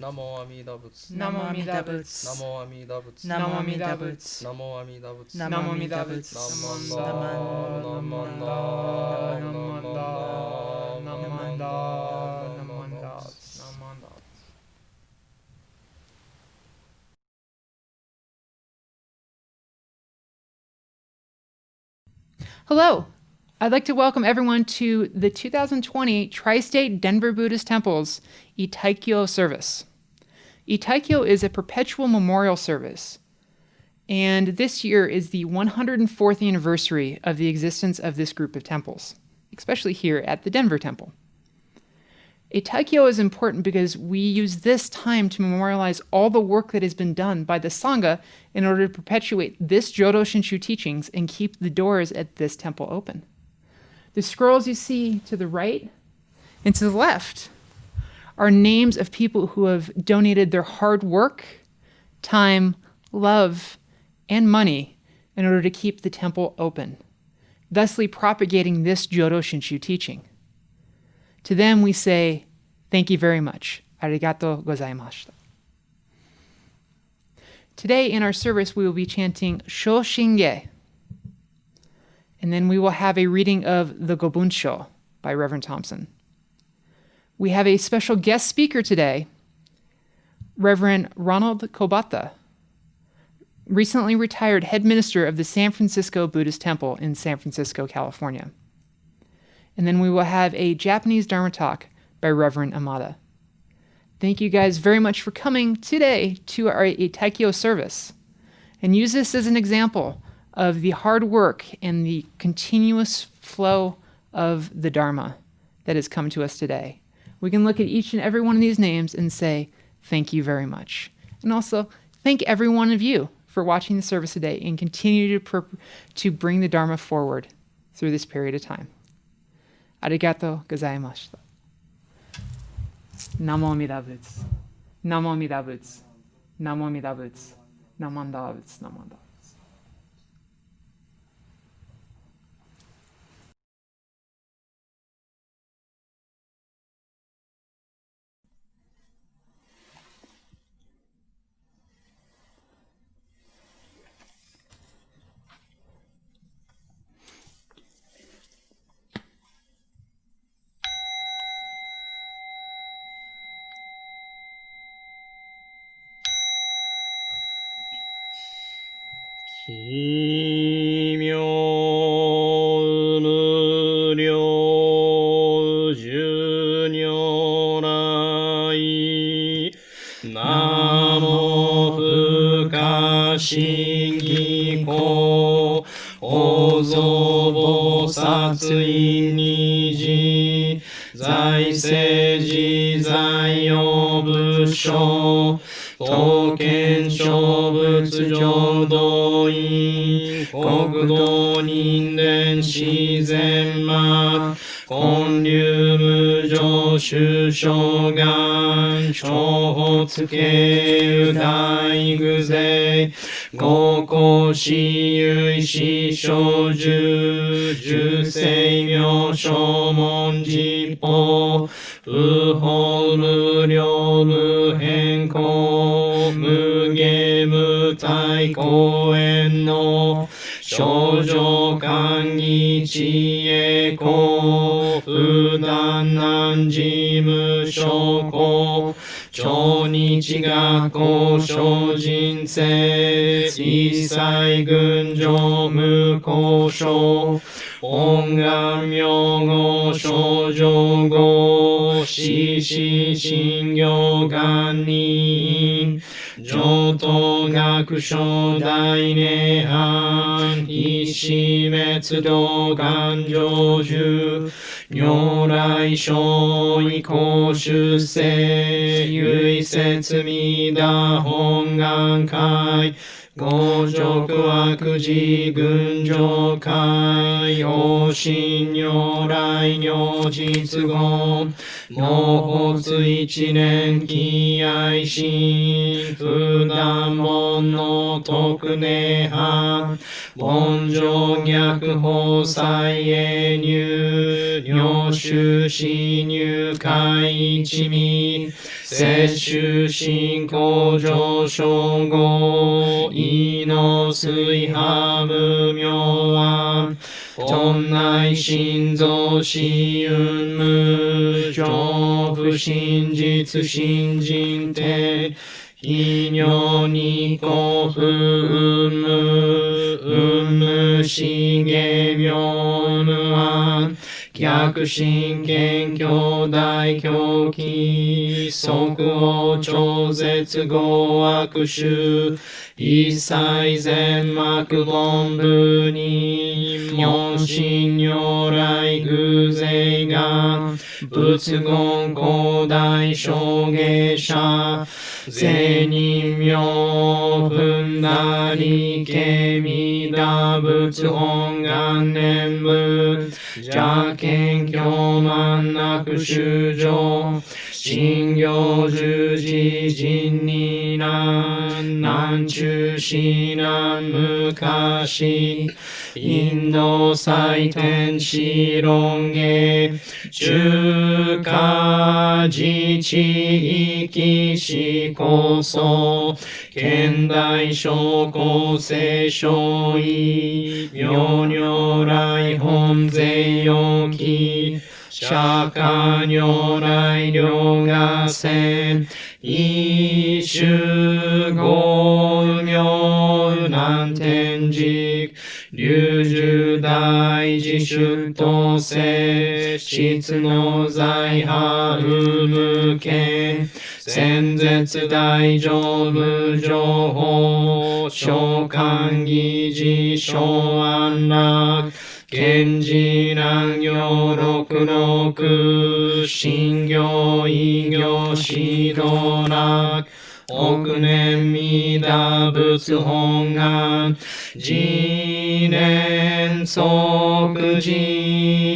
ナモアミダ仏ナモアミダ仏ナモアミダ仏ナモアミダ仏ナモアミダ仏ナモアミダ仏ナモンダナマンナマンダナマンダナマンダナマンダナマンダ。Hello. I'd like to welcome everyone to the 2020 Tri-State Denver Buddhist Temple's Eitaikyo service. Eitaikyo is a perpetual memorial service, and this year is the 104th anniversary of the existence of this group of temples, especially here at the Denver Temple. Eitaikyo is important because we use this time to memorialize all the work that has been done by the Sangha in order to perpetuate this Jodo Shinshu teachings and keep the doors at this temple open. The scrolls you see to the right and to the left are names of people who have donated their hard work, time, love, and money in order to keep the temple open, thusly propagating this Jodo Shinshu teaching. To them we say, thank you very much. Arigato gozaimashita. Today in our service we will be chanting Shoshin, and then we will have a reading of the Gobunsho by Reverend Thompson. We have a special guest speaker today, Reverend Ronald Kobata, recently retired head minister of the San Francisco Buddhist Temple in San Francisco, California. And then we will have a Japanese Dharma talk by Reverend Imada. Thank you guys very much for coming today to our Eitaikyo service, and use this as an example of the hard work and the continuous flow of the Dharma that has come to us today. We can look at each and every one of these names and say, thank you very much. And also, thank every one of you for watching the service today and continue to bring the Dharma forward through this period of time. Arigato gozaimashita. Namo Amida Buddha. Namo Amida Buddha. Namo Amida Buddha. Namanda Buddha. Namanda. 奇妙無量寿如来ナモ不可思議光おぞ菩薩意にじ在世自在用仏性刀剣勝仏浄土院国土人伝自然魔建立無常修正願長法つけう大具勢五行死唯死生十十世妙正門実法無法無量無変更無下無体公園の少女寛義知恵公不断難事無証拠超日学校精進性一切群上無交渉本願名号少女号死死信行願人上等学書大涅槃一死滅道願成就如来生意公出世唯説弥陀本願会五辱悪事群上会王神如来如実言納発一年気愛心不断門の徳涅槃凡上逆法再永入入修死入会一味摂取進行上昇後意の水波無明は頓内心臓死運無常不真実真人定非尿に古不運無死下病無安逆心見兄弟狂気即応超絶合悪臭一切全幕本部に門心如来偶勢が仏言広大証芸者聖人名分なりけみだ仏本願念仏邪見狂慢なく修正信行十字人に南中死難昔インド祭天使論芸中華自治域史構想現代小構成小異妙如来本税要記釈迦如来両合戦一種五妙難天竺龍樹大自主統制質の財派無権先絶大乗無情報召喚議事小安楽賢治南行六六信行異行指導楽億年弥陀仏本願自念即自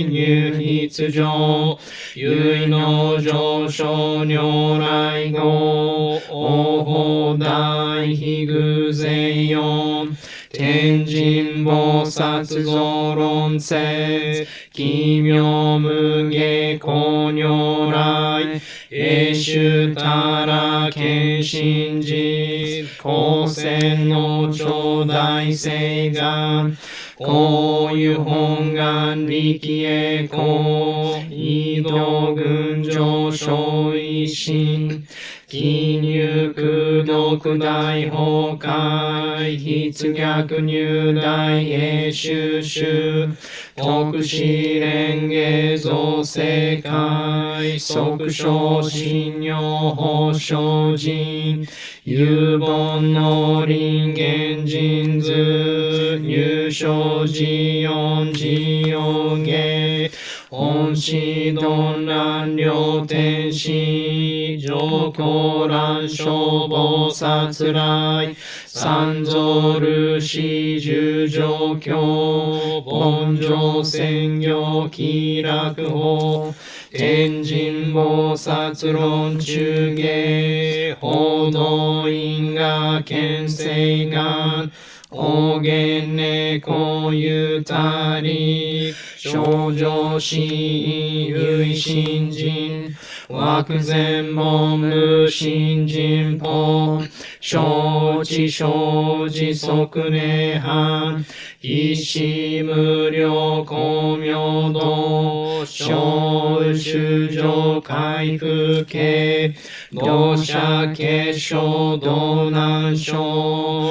入筆上唯の上昇如来語応報大悲偶勢四天神菩薩増論説奇妙無下光如来永寿たら謙信寺光線の頂戴聖願こういう本願力へこう移動群上昇維新記入空読大崩壊筆逆入大英収集特使連芸造世界即昇信尿法精進有本の輪現人図入生寺音寺音芸本師鈍乱両天使上狂乱消防殺来三蔵ルシ十条教凡上専業気楽法天神菩薩論中芸報道因果見世願方言猫ゆたり少女死唯心人枠前門無心人法承知承知即涅槃一子無量光明道小修上回復系同社結晶道南小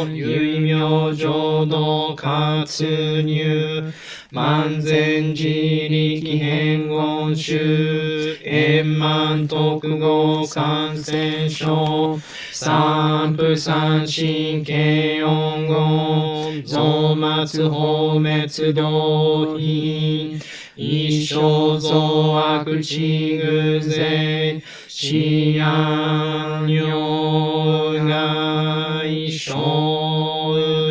唯妙浄土活入万全自力変言集円満特合感染症三不三神経音言増末放滅道品一生増悪地偶勢死安如外小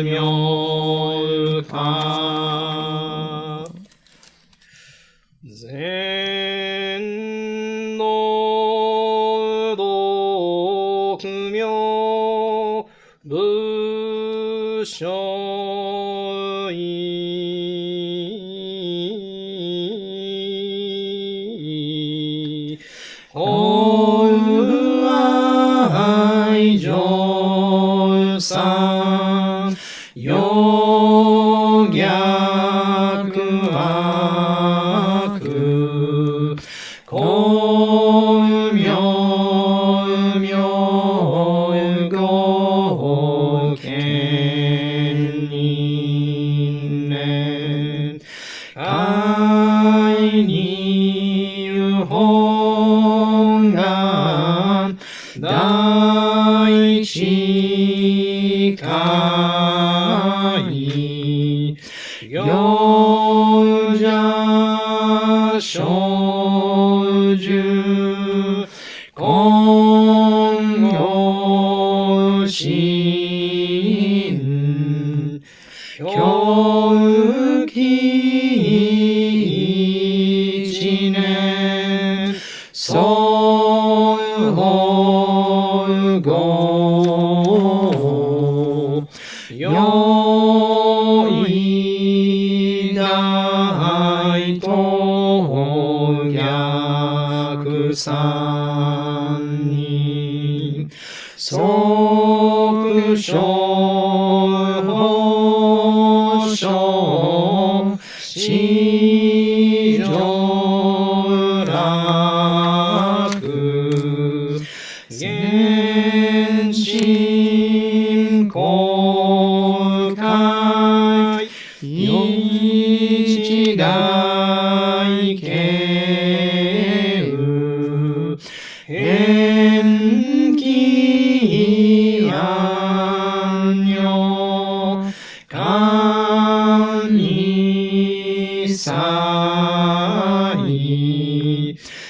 妙化全の道明仏所法大乗三よ逆悪光明明語見人念愛に有本願大地会行者小樹今後心教期一年総合語よい大と逆三人即所法所四条楽現心公開一大経有変気安女観に際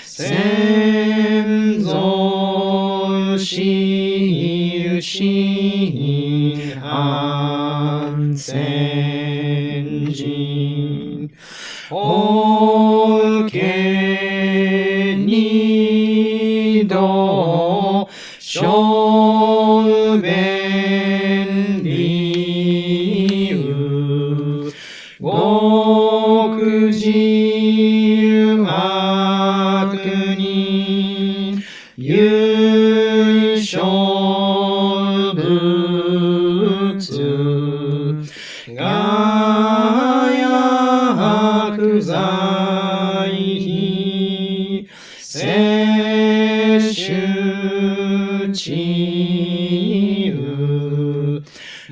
先祖し心安先人おけ二度小便理由極自悪に優勝仏が薬剤摂取治癒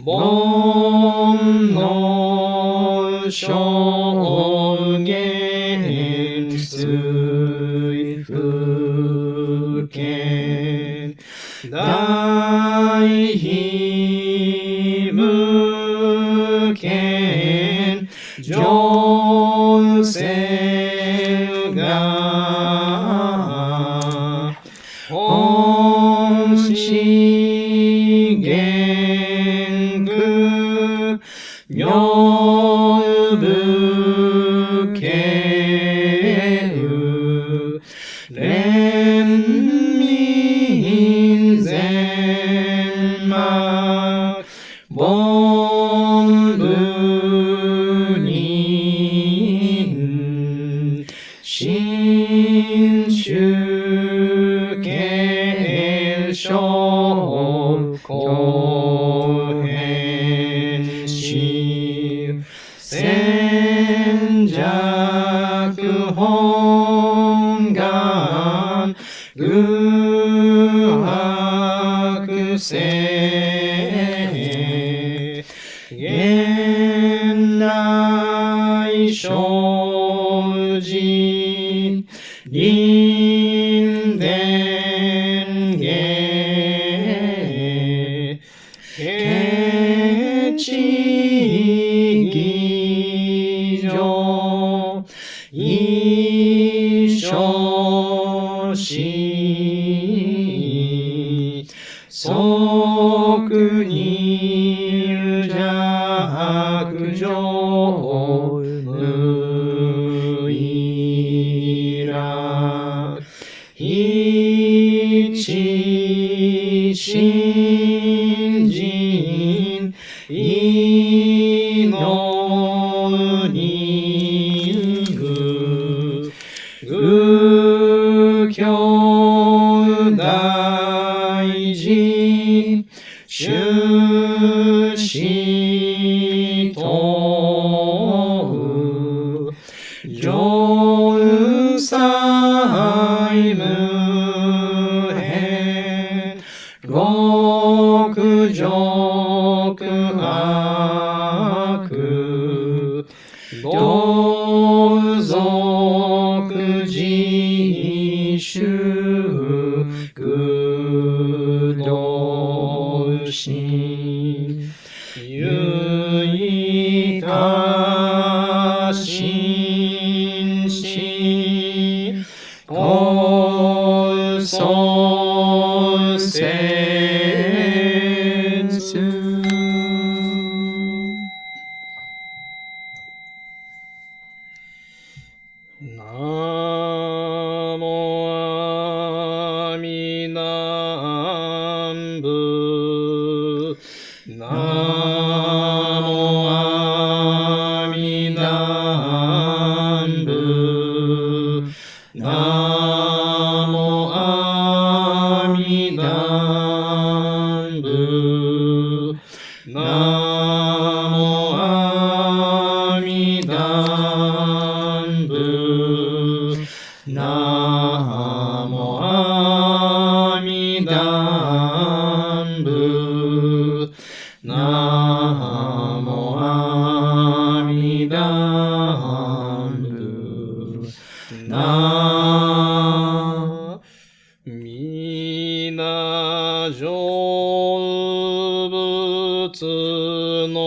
煩悩証言水不見大悲無見上世が本資源具妙無形連民全魔凡部人新種継承公変心先弱本願愚白性現内生じ臨伝芸ケチ義上一生死即に弱上無意楽一心人意の人具愚教大事修士と上斎無変極上悪同族自粛同心唯他心し高僧センスナモアミダブナモアミダブナモアミダブナモアミダブナモアミダブナモアミダブナみな成仏の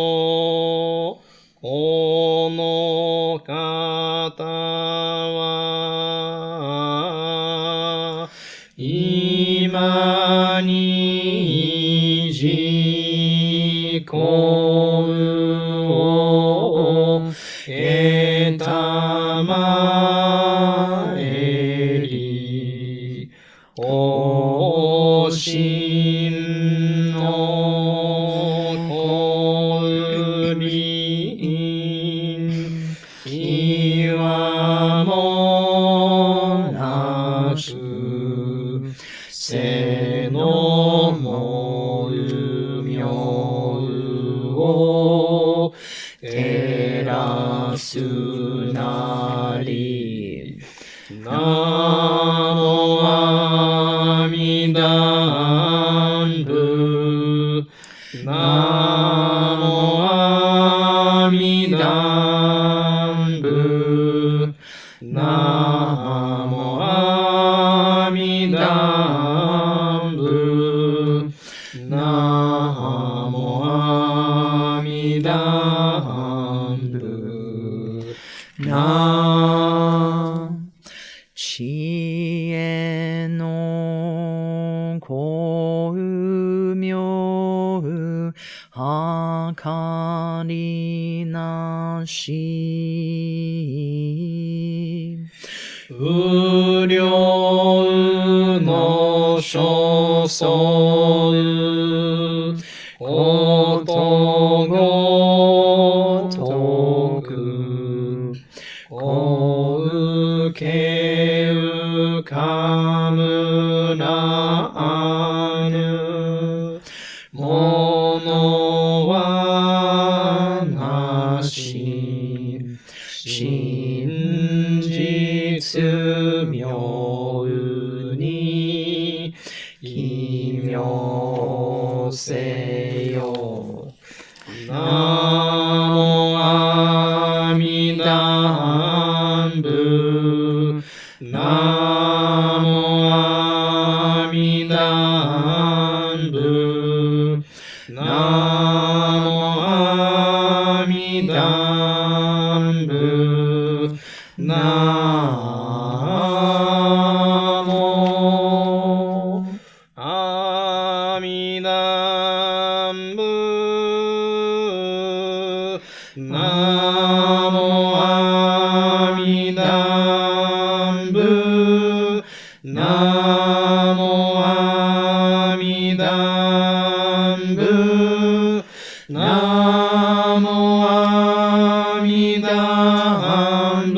この方は今に自己を得たまえりおしんのこりんいわもなくせのもうみょうを照らすなりナモアミダブナモアミダブナモアミダブナモアミダブナ知恵の光明はかりなし無量の所相ことごとくこ受けうかむらぬものはなし真実妙に奇妙せよナモアミダブナモアミダブナモアミダブナモアミダブナモアミダブナモアミダブナモアミダブ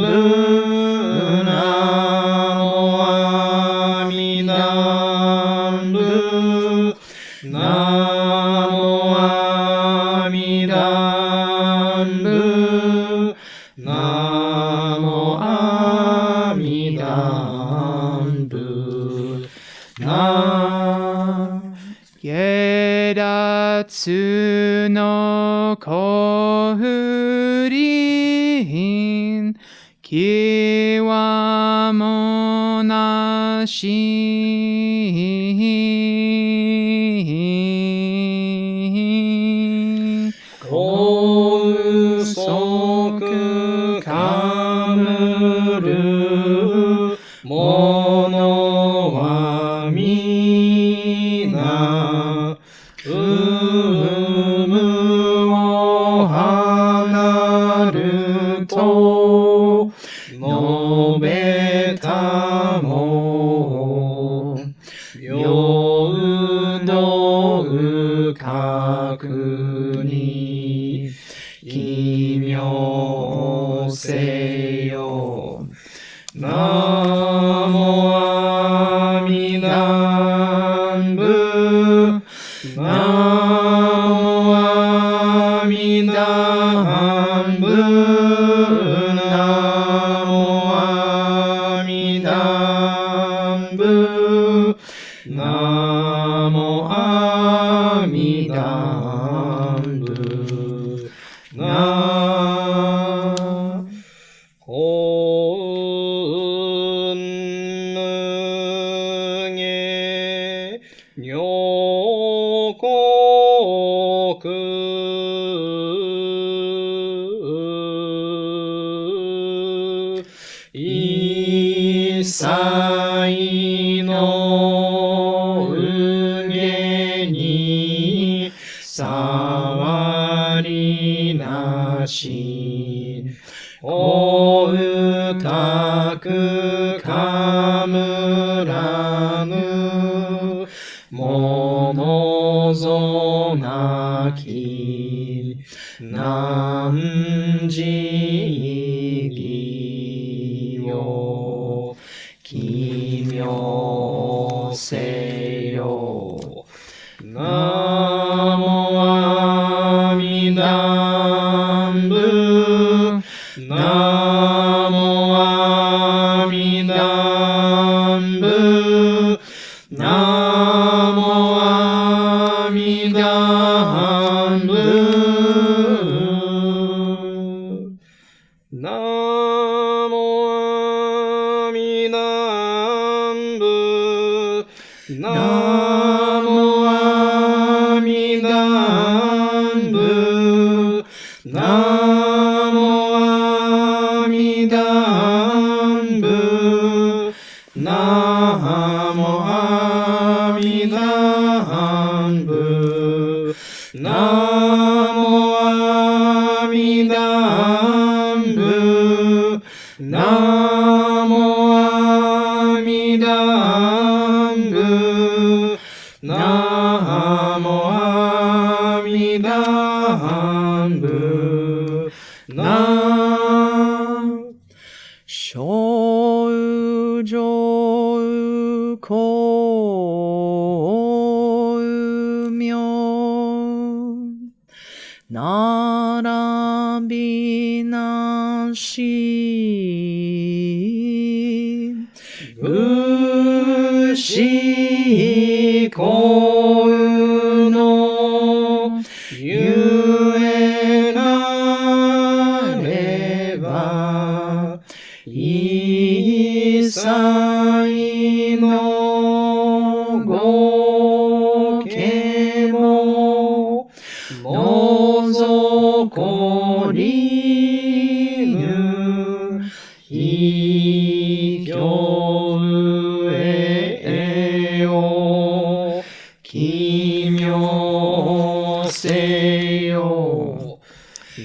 ナモアミダブナナモアミダブナモアミダブナゲダツのコフリンキワモナシゴウソクカムルモノワミナウムを離ると述べたも平等覚に奇妙せよナモアミダブナモアミダブナモアミダブナモアミダブナコウヌゲニョコク一切のうげに触りなしおうたくかむらぬものぞなきなんじぎよ奇妙せよナモアミダブナモアミダブナモアミダブナモアミダブナモアミダブナモアミダブナモアミダブナモアミダブナモアミダブナモアミダブナ小宇宙光明並びなし武士公のゆえなれば一切のごけものぞこりぬひきょうえよ奇妙せよ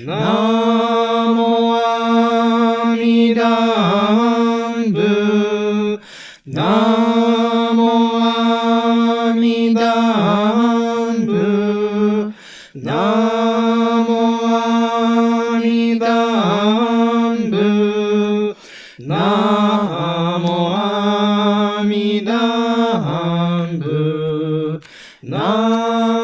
ナモアミダブナモアミダブナモアミダブナモアミダブナ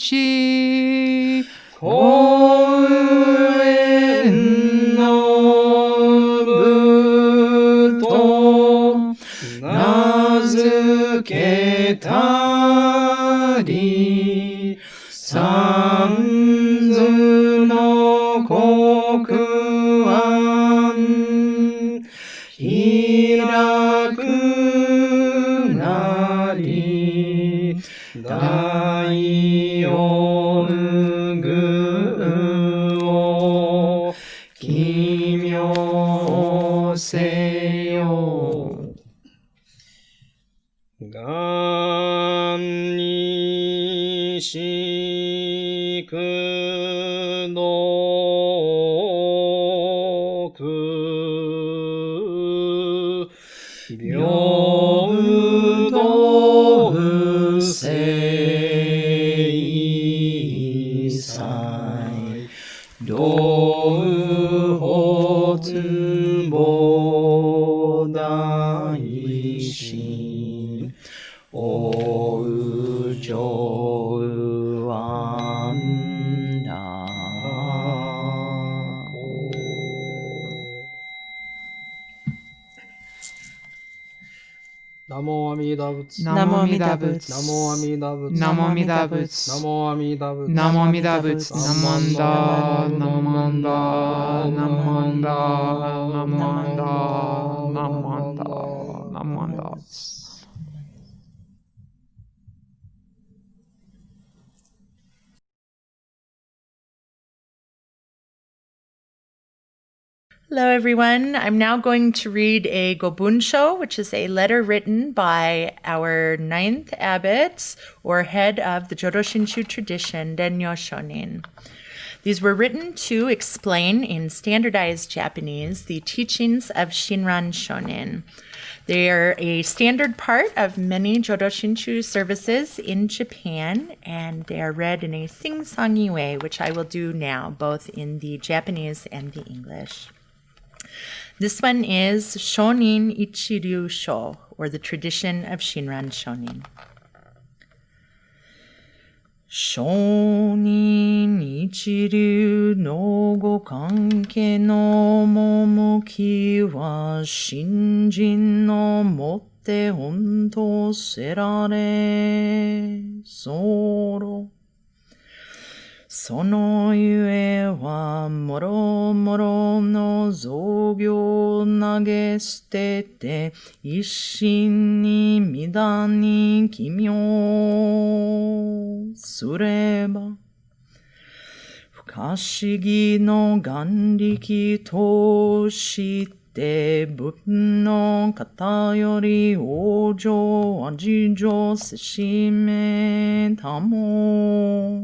ち公園の部と名付けたり、三途の国湾開くなり、大四具を奇妙せよ。がんにしくどく平等不正祭道発菩提心おう上安楽。ナモアミダ仏。ナモアミダ仏。ナモアミダ仏。ナモアミダ仏。ナモアミダ仏。ナモアミダ仏。ナモアンダ。ナモアンダ。ナモアンダ。ナモアンダ。ナモアンダ。ナモアンダ。Hello, everyone. I'm now going to read a Gobunsho, which is a letter written by our 9th abbot, or head of the Jodo Shinshu tradition, Denyo Shonin. These were written to explain in standardized Japanese the teachings of Shinran Shonin. They are a standard part of many Jodo Shinshu services in Japan, and they are read in a sing-songy way, which I will do now, both in the Japanese and the English. This one is Shonin一流章, or the tradition of Shinran Shonin. Shonin一流のご関係の趣は信心のもって本当せられそうろ。そのゆえはもろもろの造業を投げ捨てて一心にmidaに奇妙すれば不可思議の眼力として仏の方より往生味上せしめたも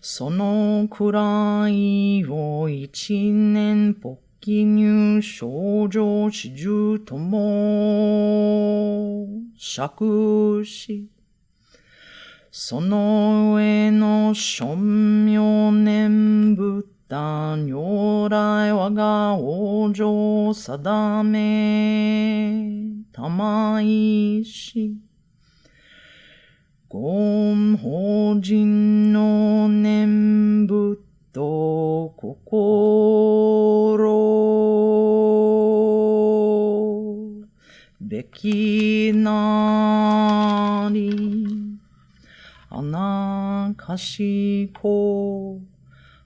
そのくらいを一年発起入症状始終とも釈し、その上の称名念仏如来我が往生定めたまいし、ご法人の念仏と心べきなり、あなかしこ、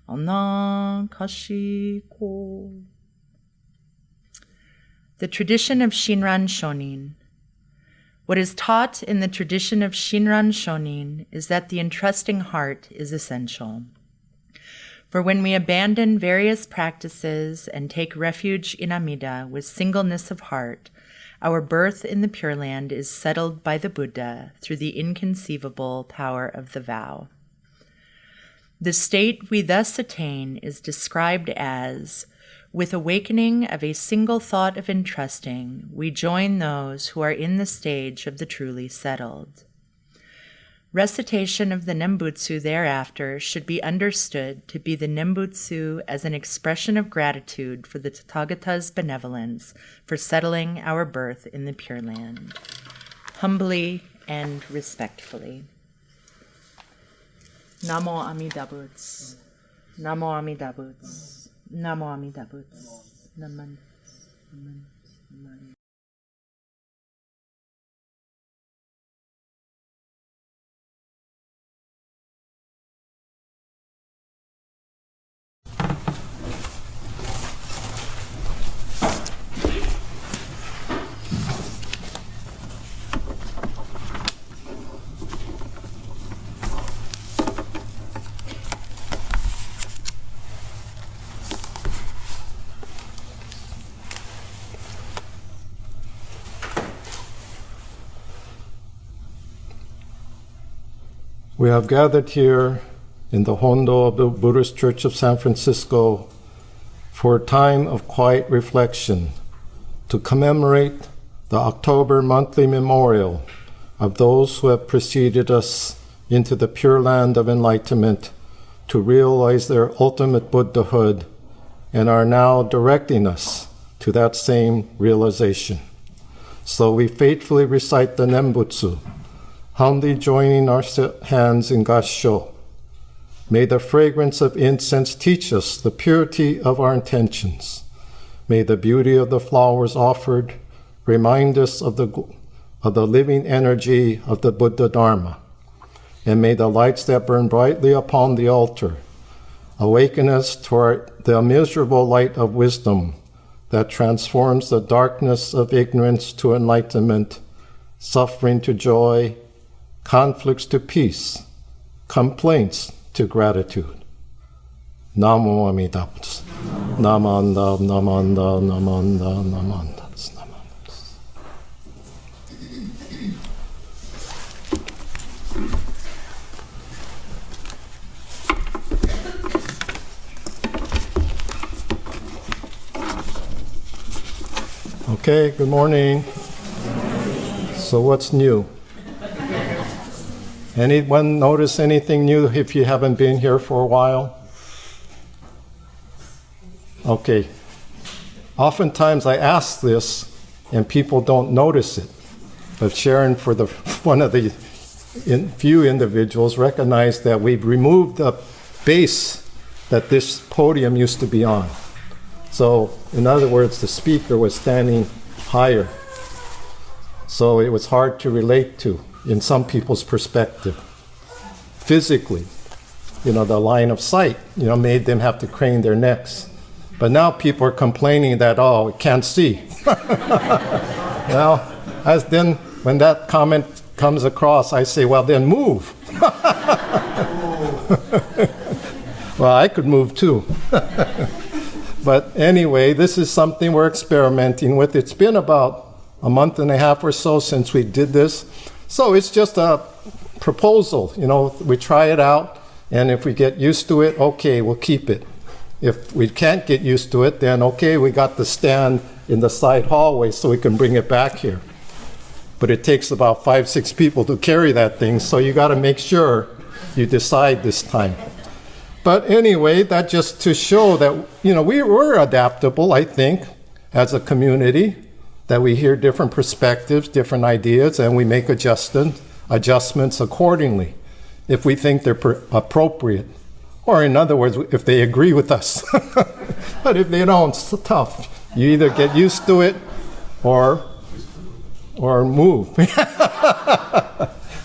あなかしこ。The tradition of Shinran Shonin. What is taught in the tradition of Shinran Shonin is that the entrusting heart is essential. For when we abandon various practices and take refuge in Amida with singleness of heart, our birth in the Pure Land is settled by the Buddha through the inconceivable power of the vow. The state we thus attain is described as, with awakening of a single thought of entrusting, we join those who are in the stage of the truly settled. Recitation of the Nenbutsuge thereafter should be understood to be the Nenbutsuge as an expression of gratitude for the Tathagata's benevolence for settling our birth in the Pure Land. Humbly and respectfully. Namo Amida Buddha. Namo Amida Buddha. Namo Amida Buddha. Naman. Naman. Naman. We have gathered here in the Hondo of the Buddhist Church of San Francisco for a time of quiet reflection to commemorate the October monthly memorial of those who have preceded us into the pure land of enlightenment to realize their ultimate Buddhahood and are now directing us to that same realization. So we faithfully recite the Nenbutsuge, humbly joining our hands in Gassho. May the fragrance of incense teach us the purity of our intentions. May the beauty of the flowers offered remind us of the living energy of the Buddha Dharma. And may the lights that burn brightly upon the altar awaken us toward the immeasurable light of wisdom that transforms the darkness of ignorance to enlightenment, suffering to joy, conflicts to peace, complaints to gratitude. Namo Amida Buddha. Namanda, namanda, namanda, namanda, namanda. Okay, good morning. So what's new? Anyone notice anything new if you haven't been here for a while? Okay. Oftentimes I ask this and people don't notice it. But Sharon, for one of the few individuals, recognized that we've removed the base that this podium used to be on. So, in other words, the speaker was standing higher. So it was hard to relate to in some people's perspective. Physically, the line of sight, made them have to crane their necks. But now people are complaining that, it can't see. Then when that comment comes across, I say, well, then move. Well, I could move too. But anyway, this is something we're experimenting with. It's been about a month and a half or so since we did this. So it's just a proposal, we try it out, and if we get used to it, okay, we'll keep it. If we can't get used to it, then okay, we got the stand in the side hallway so we can bring it back here. But it takes about 5-6 people to carry that thing, so you got to make sure you decide this time. But anyway, that just to show that, we were adaptable, I think, as a community, that we hear different perspectives, different ideas, and we make adjustments accordingly if we think they're appropriate. Or in other words, if they agree with us. But if they don't, it's tough. You either get used to it or move,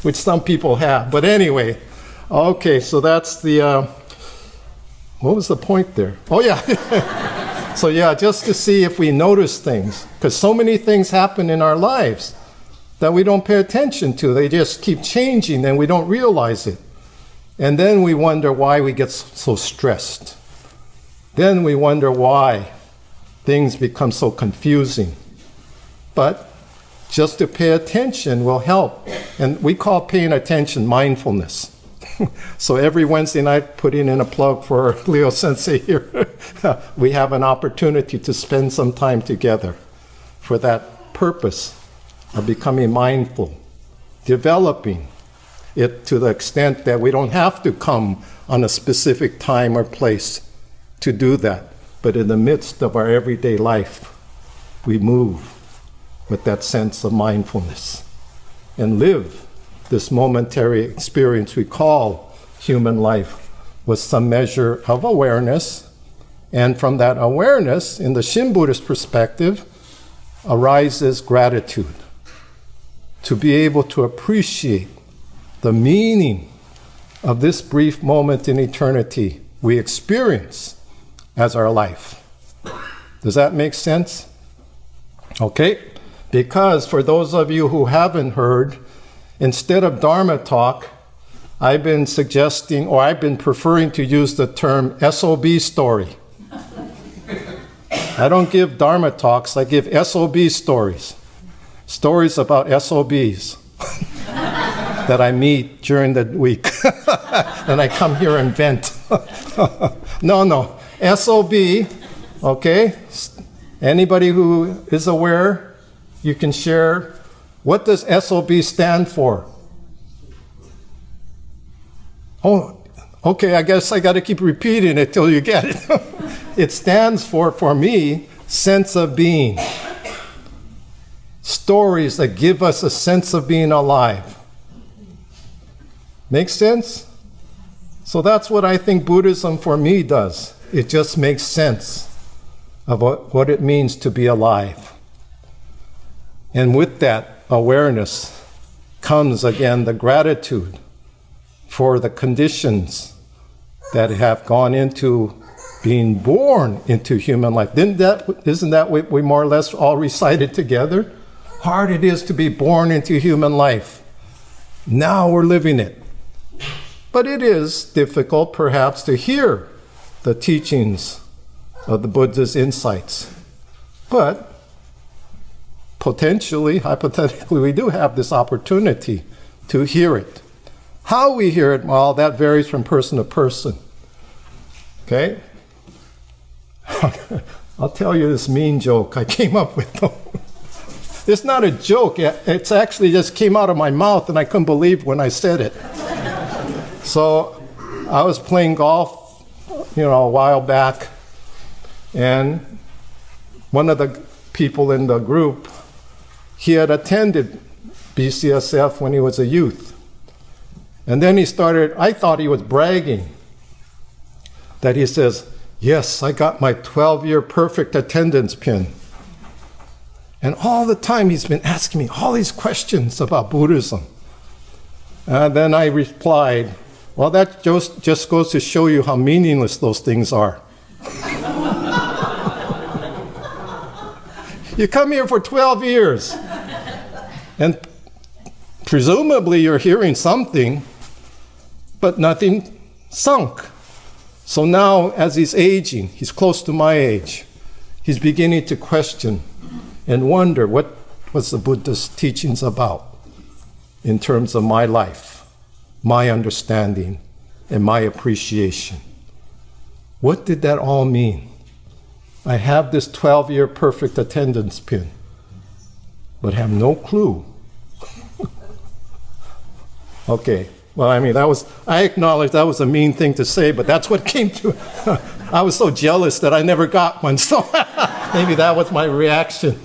which some people have. But anyway, okay, so that's the, what was the point there? Oh yeah. So yeah, just to see if we notice things, because so many things happen in our lives that we don't pay attention to. They just keep changing and we don't realize it. And then we wonder why we get so stressed. Then we wonder why things become so confusing. But just to pay attention will help. And we call paying attention mindfulness. So every Wednesday night, putting in a plug for Leo Sensei here, we have an opportunity to spend some time together for that purpose of becoming mindful, developing it to the extent that we don't have to come on a specific time or place to do that. But in the midst of our everyday life, we move with that sense of mindfulness and live this momentary experience we call human life with some measure of awareness. And from that awareness, in the Shin Buddhist perspective, arises gratitude. To be able to appreciate the meaning of this brief moment in eternity we experience as our life. Does that make sense? Okay? Because for those of you who haven't heard, instead of Dharma talk, I've been suggesting, or I've been preferring to use the term SOB story. I don't give Dharma talks, I give SOB stories. Stories about SOBs that I meet during the week. And I come here and vent. No. SOB, okay? Anybody who is aware, you can share. What does SOB stand for? Oh, okay, I guess I got to keep repeating it till you get it. It stands for me, sense of being. Stories that give us a sense of being alive. Make sense? So that's what I think Buddhism for me does. It just makes sense of what it means to be alive. And with that awareness comes again the gratitude for the conditions that have gone into being born into human life. Isn't that what we more or less all recited together? Hard it is to be born into human life. Now we're living it. But it is difficult, perhaps, to hear the teachings of the Buddha's insights. But potentially, hypothetically, we do have this opportunity to hear it. How we hear it, well, that varies from person to person. Okay? I'll tell you this mean joke I came up with, though. It's not a joke. It's actually just came out of my mouth, and I couldn't believe when I said it. So I was playing golf, a while back, and one of the people in the group, he had attended BCSF when he was a youth. And then I thought he was bragging, that he says, yes, I got my 12-year perfect attendance pin. And all the time he's been asking me all these questions about Buddhism. And then I replied, well, that just goes to show you how meaningless those things are. You come here for 12 years, and presumably you're hearing something, but nothing sunk. So now, as he's aging, he's close to my age, he's beginning to question and wonder, what was the Buddha's teachings about in terms of my life, my understanding, and my appreciation? What did that all mean? I have this 12-year perfect attendance pin, but have no clue. Okay, well, I acknowledge that was a mean thing to say, but that's what came to it. I was so jealous that I never got one, so maybe that was my reaction.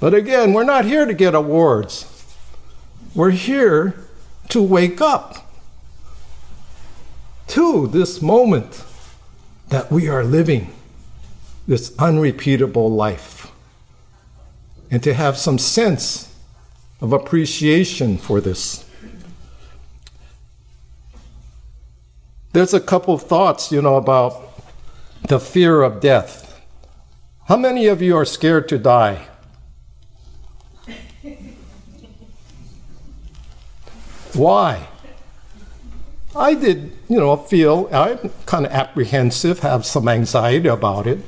But again, we're not here to get awards. We're here to wake up to this moment that we are living, this unrepeatable life, and to have some sense of appreciation for this. There's a couple thoughts, about the fear of death. How many of you are scared to die? Why? I did, feel, I'm kind of apprehensive, have some anxiety about it.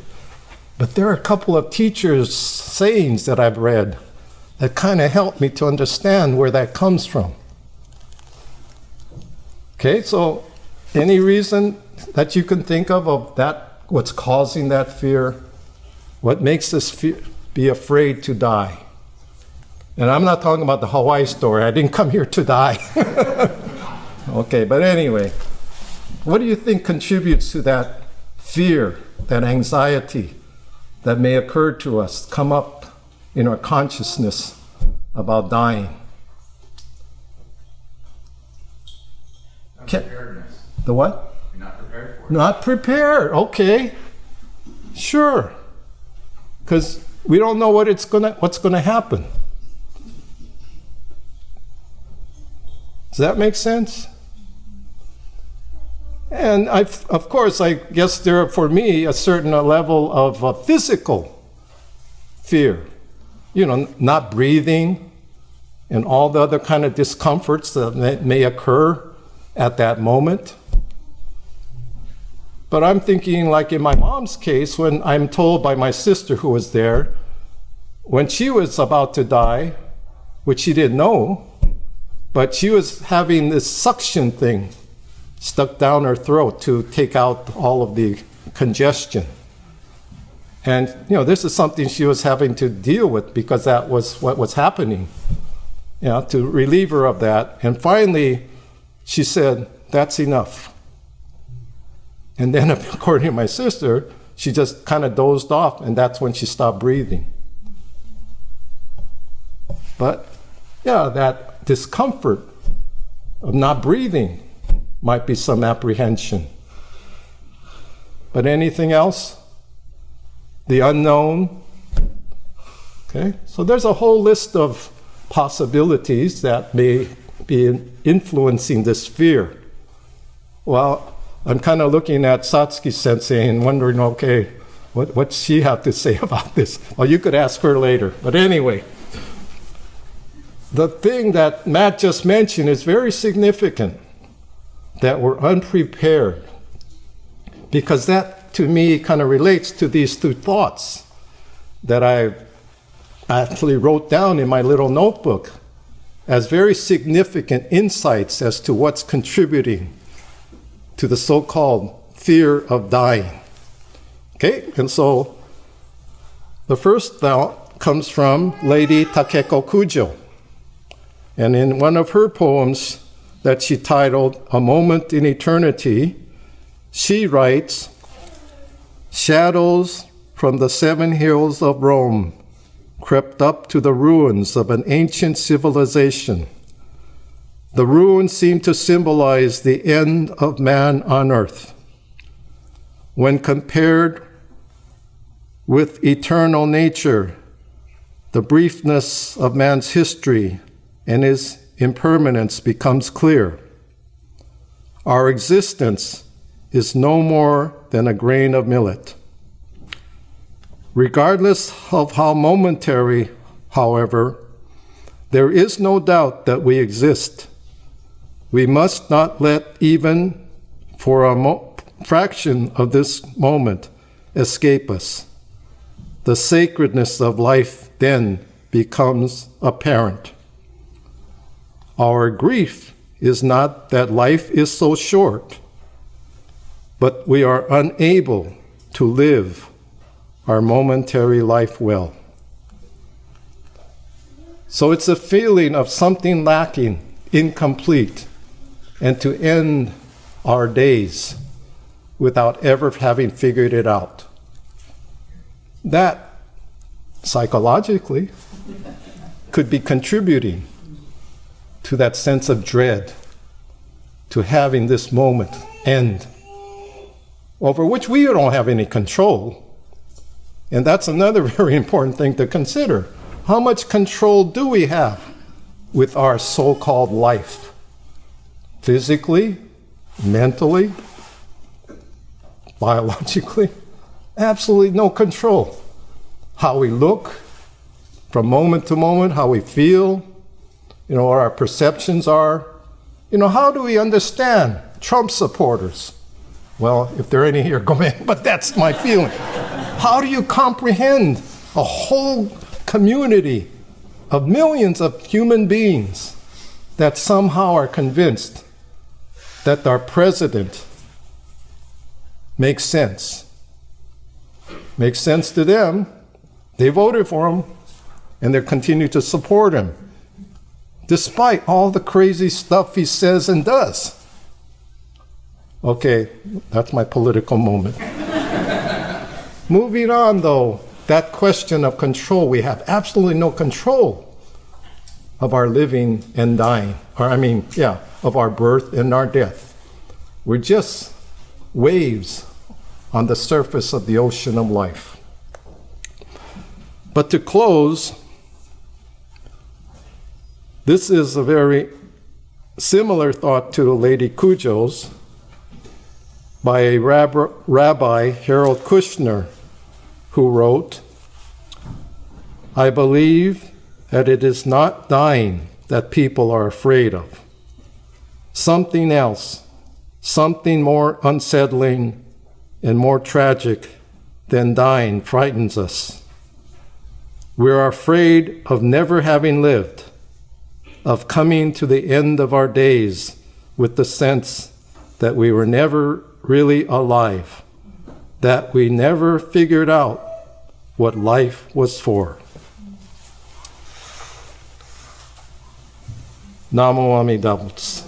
But there are a couple of teachers' sayings that I've read that kind of helped me to understand where that comes from. Okay, so any reason that you can think of that, what's causing that fear? What makes us be afraid to die? And I'm not talking about the Hawaii story. I didn't come here to die. Okay, but anyway, what do you think contributes to that fear, that anxiety that may occur to us, come up in our consciousness about dying? Preparedness. The what? You're not prepared for it. Not prepared. Okay. Sure. Because we don't know what's gonna happen. Does that make sense? And of course, I guess there are, for me, a certain level of physical fear. Not breathing and all the other kind of discomforts that may occur at that moment. But I'm thinking, like in my mom's case, when I'm told by my sister who was there, when she was about to die, which she didn't know, but she was having this suction thing stuck down her throat to take out all of the congestion. And, this is something she was having to deal with because that was what was happening, to relieve her of that. And finally, she said, "That's enough." And then, according to my sister, she just kind of dozed off, and that's when she stopped breathing. But, that discomfort of not breathing might be some apprehension. But anything else? The unknown? Okay, so there's a whole list of possibilities that may be influencing this fear. Well, I'm kind of looking at Satsuki Sensei and wondering, okay, what's she have to say about this? Well, you could ask her later. But anyway, the thing that Matt just mentioned is very significant, that we're unprepared. Because that, to me, kind of relates to these two thoughts that I actually wrote down in my little notebook as very significant insights as to what's contributing to the so-called fear of dying. Okay, and so the first thought comes from Lady Takeko Kujo. And in one of her poems that she titled A Moment in Eternity, she writes, "Shadows from the 7 hills of Rome crept up to the ruins of an ancient civilization. The ruins seem to symbolize the end of man on earth. When compared with eternal nature, the briefness of man's history and his impermanence becomes clear. Our existence is no more than a grain of millet. Regardless of how momentary, however, there is no doubt that we exist. We must not let even for a fraction of this moment escape us. The sacredness of life then becomes apparent. Our grief is not that life is so short, but we are unable to live our momentary life well." So it's a feeling of something lacking, incomplete, and to end our days without ever having figured it out. That, psychologically, could be contributing to that sense of dread, to having this moment end, over which we don't have any control. And that's another very important thing to consider. How much control do we have with our so-called life? Physically, mentally, biologically? Absolutely no control. How we look from moment to moment, how we feel, what our perceptions are. How do we understand Trump supporters? Well, if there are any here, go ahead, but that's my feeling. How do you comprehend a whole community of millions of human beings that somehow are convinced that our president makes sense? Makes sense to them. They voted for him, and they continue to support him, despite all the crazy stuff he says and does. Okay, that's my political moment. Moving on, though, that question of control, we have absolutely no control of our living and dying, of our birth and our death. We're just waves on the surface of the ocean of life. But to close, this is a very similar thought to Lady Cujo's by a Rabbi Harold Kushner, who wrote, "I believe that it is not dying that people are afraid of. Something else, something more unsettling and more tragic than dying frightens us. We are afraid of never having lived, of coming to the end of our days with the sense that we were never really alive, that we never figured out what life was for." Namo Amida Butsu.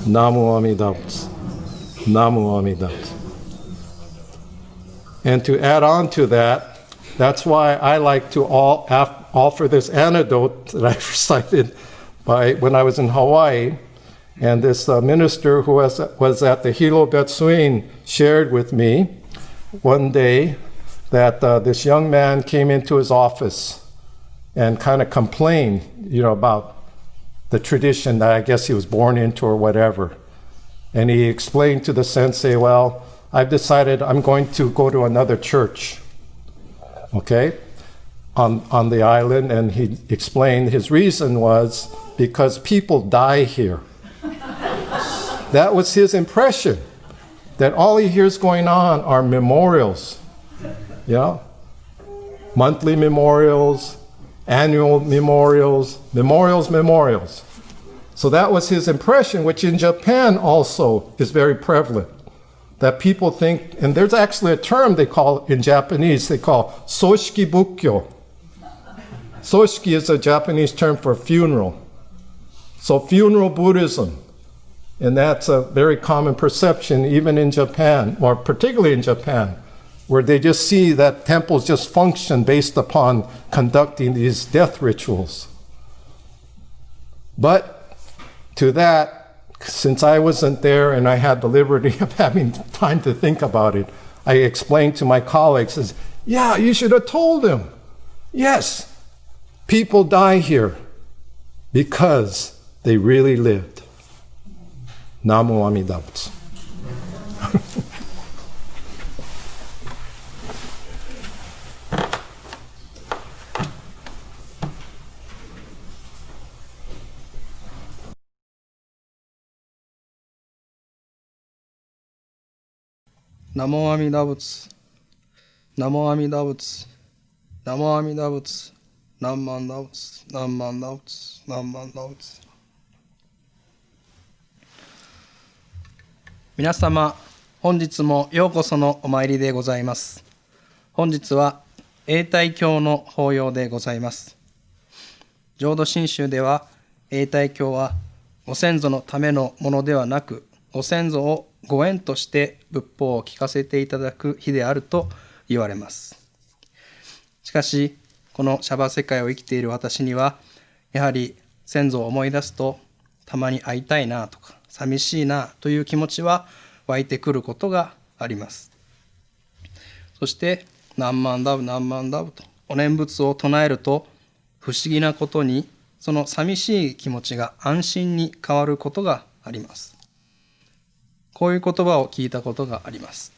Namo Amida Butsu. Namo Amida Butsu. And to add on to that, that's why I like to offer this anecdote that I recited when I was in Hawaii. And this minister who was at the Hilo Betsuin shared with me one day that this young man came into his office and kind of complained, about the tradition that I guess he was born into or whatever. And he explained to the sensei, well, I've decided I'm going to go to another church, okay, on the island. And he explained his reason was because people die here. That was his impression, that all he hears going on are memorials, monthly memorials, annual memorials. So that was his impression, which in Japan also is very prevalent, that people think, and there's actually a term they call in Japanese, they call Soshiki Bukkyo. Soshiki is a Japanese term for funeral. So funeral Buddhism. And that's a very common perception even in Japan, or particularly in Japan, where they just see that temples just function based upon conducting these death rituals. But to that, since I wasn't there and I had the liberty of having time to think about it, I explained to my colleagues, yeah, you should have told him. Yes, people die here because they really lived. Namo Amida Butsu. Namo Amida Butsu. Namo Amida Butsu. Namo Amida Butsu. Namo Amida Butsu. Namo Amida Butsu. Namo Amida Butsu. 皆様、本日もようこそのお参りでございます。本日は永代経の法要でございます。浄土真宗では、永代経はご先祖のためのものではなく、ご先祖をご縁として仏法を聞かせていただく日であると言われます。しかし、このシャバ世界を生きている私には、やはり先祖を思い出すと、たまに会いたいなとか、寂しいなという気持ちは湧いてくることがあります。そして何万ダブ何万ダブとお念仏を唱えると、不思議なことにその寂しい気持ちが安心に変わることがあります。こういう言葉を聞いたことがあります。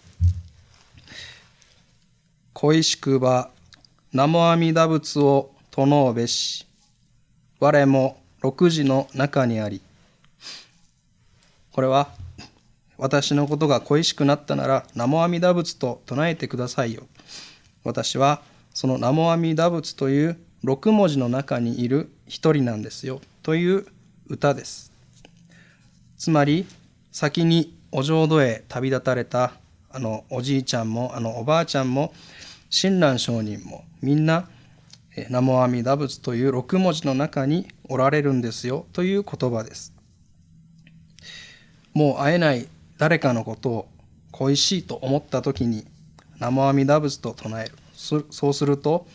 恋しくば南無阿弥陀仏を唱うべし、我も六時の中にあり。これは、私のことが恋しくなったなら、南無阿弥陀仏と唱えてくださいよ。私は、その南無阿弥陀仏という6文字の中にいる一人なんですよ、という歌です。つまり、先にお浄土へ旅立たれた、おじいちゃんも、おばあちゃんも、親鸞上人も、みんな、南無阿弥陀仏という6文字の中におられるんですよ、という言葉です。もう会えない誰かのことを恋しいと思ったときに南無阿弥陀仏と唱える。そうすると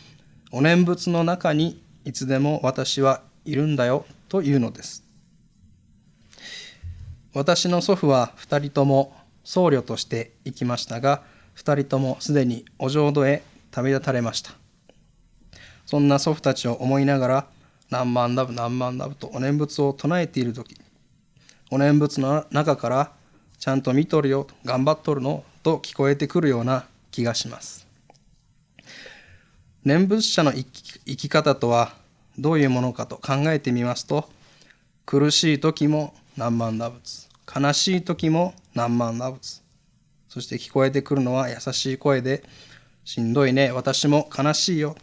お念仏の中にいつでも私はいるんだよというのです。私の祖父は2人とも僧侶として生きましたが、2人ともすでにお浄土へ旅立たれました。そんな祖父たちを思いながら、何万ダブ何万ダブとお念仏を唱えているとき、お念仏の中から、ちゃんと見とるよ、頑張っとるのと聞こえてくるような気がします。念仏者の生き方とはどういうものかと考えてみますと、苦しい時も何万打仏、悲しい時も何万打仏、そして聞こえてくるのは優しい声で、しんどいね、私も悲しいよ。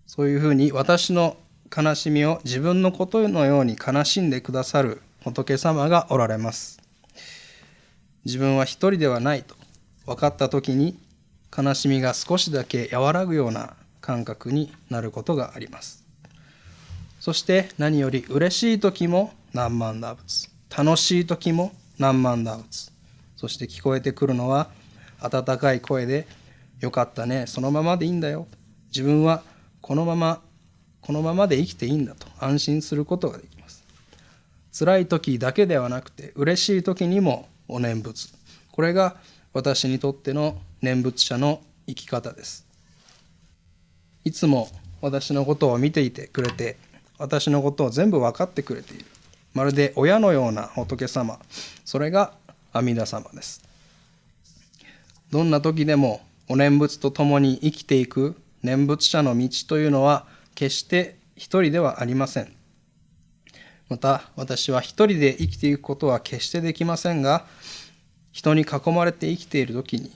そういうふうに私の悲しみを自分のことのように悲しんでくださる仏様がおられます。自分は一人ではないと分かった時に、悲しみが少しだけ和らぐような感覚になることがあります。そして何より嬉しい時も何万打仏、楽しい時も何万打仏、そして聞こえてくるのは温かい声で、よかったね、そのままでいいんだよ、自分はこのままで生きていいんだと安心することができます。辛い時だけではなくて、嬉しい時にもお念仏、これが私にとっての念仏者の生き方です。いつも私のことを見ていてくれて、私のことを全部分かってくれている、まるで親のような仏様、それが阿弥陀様です。どんな時でもお念仏と共に生きていく念仏者の道というのは決して一人ではありません。また私は一人で生きていくことは決してできませんが、人に囲まれて生きている時に、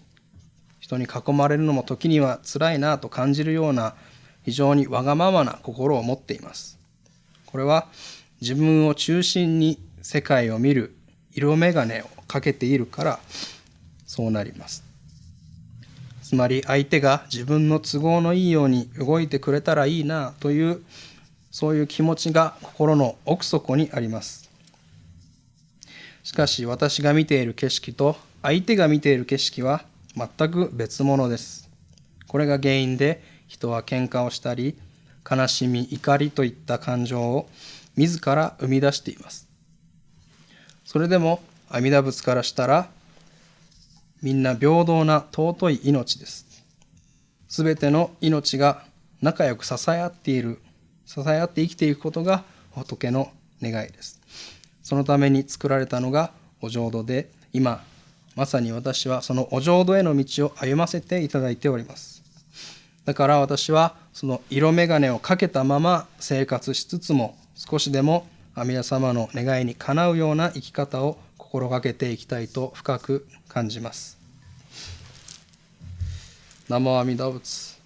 人に囲まれるのも時には辛いなと感じるような非常にわがままな心を持っています。これは自分を中心に世界を見る色眼鏡をかけているからそうなります。つまり相手が自分の都合のいいように動いてくれたらいいなという、そういう気持ちが心の奥底にあります。しかし私が見ている景色と相手が見ている景色は全く別物です。これが原因で人は喧嘩をしたり、悲しみ、怒りといった感情を自ら生み出しています。それでも阿弥陀仏からしたら、みんな平等な尊い命です。すべての命が仲良く支え合って生きていくことが仏の願いです。そのために作られたのがお浄土で、今まさに私はそのお浄土への道を歩ませていただいております。だから私はその色眼鏡をかけたまま生活しつつも、少しでも阿弥陀様の願いにかなうような生き方を心がけていきたいと深く感じます。南無阿弥陀仏、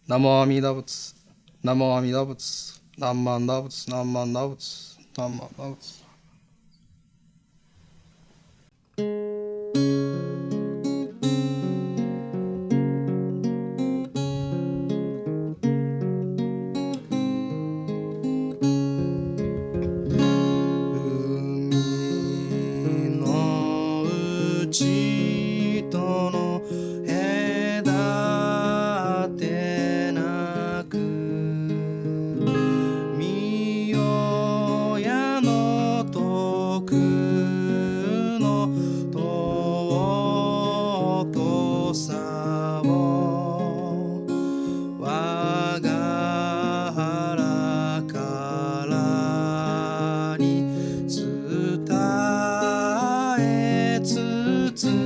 南無阿弥陀仏、南無阿弥陀仏、南無阿弥陀仏、南無阿弥陀仏、南無阿弥陀仏。伝えつつ